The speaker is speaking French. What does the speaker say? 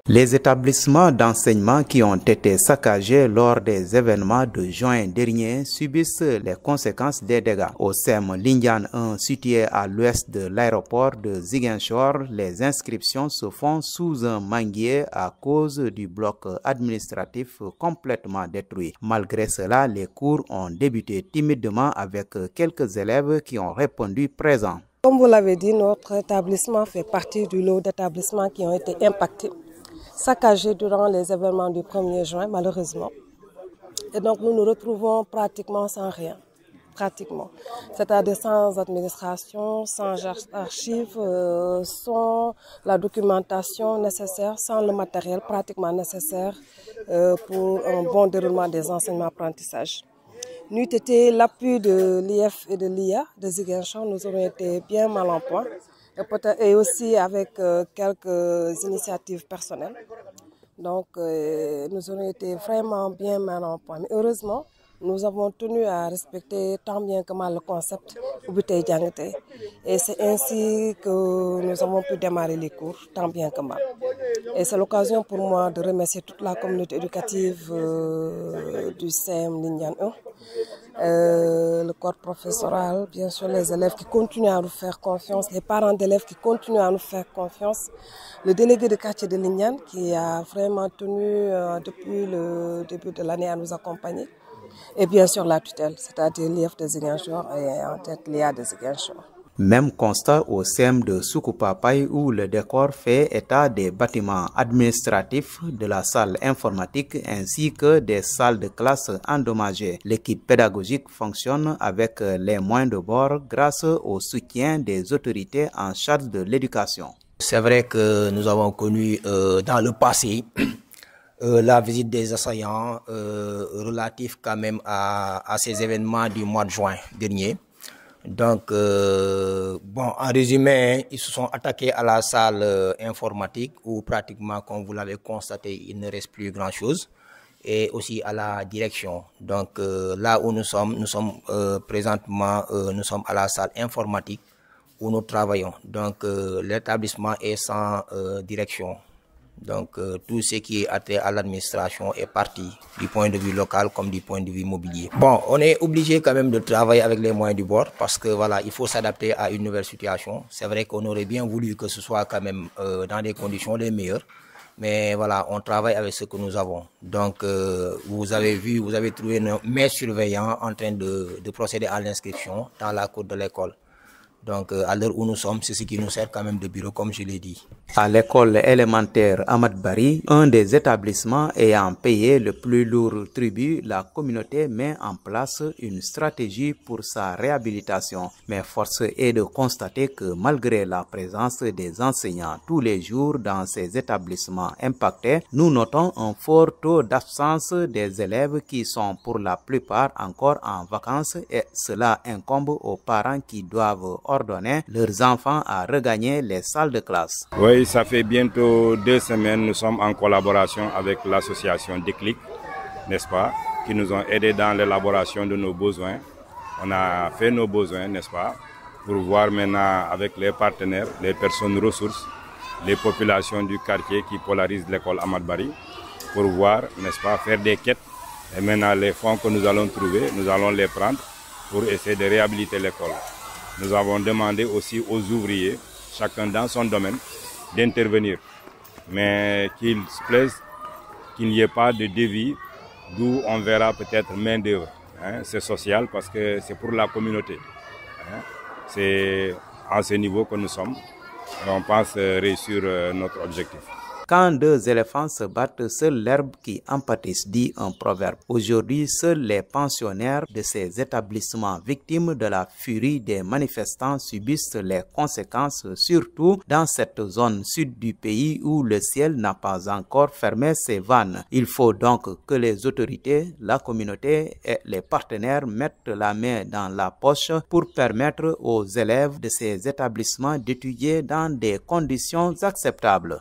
Les établissements d'enseignement qui ont été saccagés lors des événements de juin dernier subissent les conséquences des dégâts. Au CEM Lindiane 1, situé à l'ouest de l'aéroport de Ziguinchor, les inscriptions se font sous un manguier à cause du bloc administratif complètement détruit. Malgré cela, les cours ont débuté timidement avec quelques élèves qui ont répondu présents. Comme vous l'avez dit, notre établissement fait partie du lot d'établissements qui ont été impactés, saccagés durant les événements du 1er juin, malheureusement. Et donc nous nous retrouvons pratiquement sans rien, c'est-à-dire sans administration, sans archives, sans la documentation nécessaire, sans le matériel pratiquement nécessaire pour un bon déroulement des enseignements-apprentissages. N'eût été l'appui de l'IF et de l'IA de Ziguinchor, nous aurions été bien mal en point, et aussi avec quelques initiatives personnelles. Donc nous aurions été vraiment bien mal en point. Mais heureusement, nous avons tenu à respecter tant bien que mal le concept Ubité Djangate. Et c'est ainsi que nous avons pu démarrer les cours, tant bien que mal. Et c'est l'occasion pour moi de remercier toute la communauté éducative du CEM Lindiane 1, le corps professoral, bien sûr les élèves qui continuent à nous faire confiance, les parents d'élèves qui continuent à nous faire confiance, le délégué de quartier de Lindiane qui a vraiment tenu depuis le début de l'année à nous accompagner. Et bien sûr la tutelle, c'est-à-dire l'IF de Ziguinchor et en tête l'IA de Ziguinchor. Même constat au CEM de Soukoupapaye où le décor fait état des bâtiments administratifs, de la salle informatique ainsi que des salles de classe endommagées. L'équipe pédagogique fonctionne avec les moyens de bord grâce au soutien des autorités en charge de l'éducation. C'est vrai que nous avons connu dans le passé la visite des assaillants relative quand même à ces événements du mois de juin dernier. Donc, bon, en résumé, ils se sont attaqués à la salle informatique où pratiquement, comme vous l'avez constaté, il ne reste plus grand-chose. Et aussi à la direction. Donc, là où nous sommes présentement, nous sommes à la salle informatique où nous travaillons. Donc, l'établissement est sans direction. Donc, tout ce qui est attrait à l'administration est parti, du point de vue local comme du point de vue immobilier. Bon, on est obligé quand même de travailler avec les moyens du bord parce que voilà, il faut s'adapter à une nouvelle situation. C'est vrai qu'on aurait bien voulu que ce soit quand même dans des conditions les meilleures. Mais voilà, on travaille avec ce que nous avons. Donc, vous avez vu, vous avez trouvé mes surveillants en train de procéder à l'inscription dans la cour de l'école. Donc, à l'heure où nous sommes, c'est ce qui nous sert quand même de bureau, comme je l'ai dit. À l'école élémentaire Ahmad Bari, un des établissements ayant payé le plus lourd tribut, la communauté met en place une stratégie pour sa réhabilitation. Mais force est de constater que malgré la présence des enseignants tous les jours dans ces établissements impactés, nous notons un fort taux d'absence des élèves qui sont pour la plupart encore en vacances et cela incombe aux parents qui doivent ordonner leurs enfants à regagner les salles de classe. Oui, ça fait bientôt 2 semaines, nous sommes en collaboration avec l'association Déclic, n'est-ce pas, qui nous ont aidés dans l'élaboration de nos besoins. On a fait nos besoins, n'est-ce pas, pour voir maintenant avec les partenaires, les personnes ressources, les populations du quartier qui polarisent l'école Ahmad Bari, pour voir, n'est-ce pas, faire des quêtes. Et maintenant, les fonds que nous allons trouver, nous allons les prendre pour essayer de réhabiliter l'école. Nous avons demandé aussi aux ouvriers, chacun dans son domaine, d'intervenir. Mais qu'il se plaise qu'il n'y ait pas de dévis, d'où on verra peut-être main d'œuvre. C'est social parce que c'est pour la communauté. C'est à ce niveau que nous sommes. Et on pense réussir notre objectif. Quand 2 éléphants se battent, seule l'herbe qui en pâtisse, dit un proverbe. Aujourd'hui, seuls les pensionnaires de ces établissements victimes de la furie des manifestants subissent les conséquences, surtout dans cette zone sud du pays où le ciel n'a pas encore fermé ses vannes. Il faut donc que les autorités, la communauté et les partenaires mettent la main dans la poche pour permettre aux élèves de ces établissements d'étudier dans des conditions acceptables.